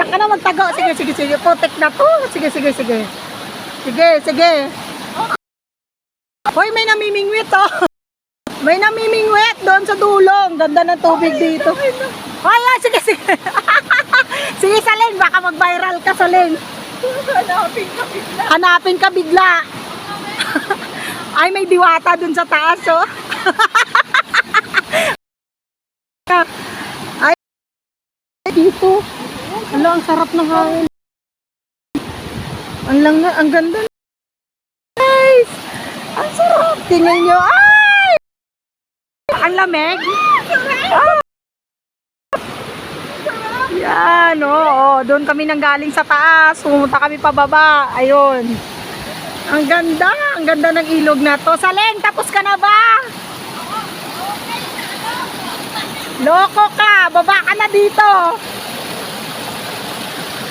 Diyan ka na magtago. Sige, sige, sige. Putik na to. Sige, sige, sige. Sige, sige. Hoy, may namimingwit oh. May namimingwit doon sa dulong. Ganda ng tubig dito. Hoy, sige, sige. Sige, Salin. Baka mag-viral ka, Salin. Hanapin ka bigla. Hanapin ka bigla. Ay, may diwata dun sa taas, oh. Ay, dito. Ala, ang sarap ng hangin. Ang ganda. Guys, ang sarap. Tingnan nyo. Ay! Ang lamig. Ah! Yan, oo. Doon kami nanggaling sa taas. Pumunta kami pababa. Ayun. Ang ganda ng ilog na to. Saleng, tapos ka na ba? Loko ka, baba ka na dito.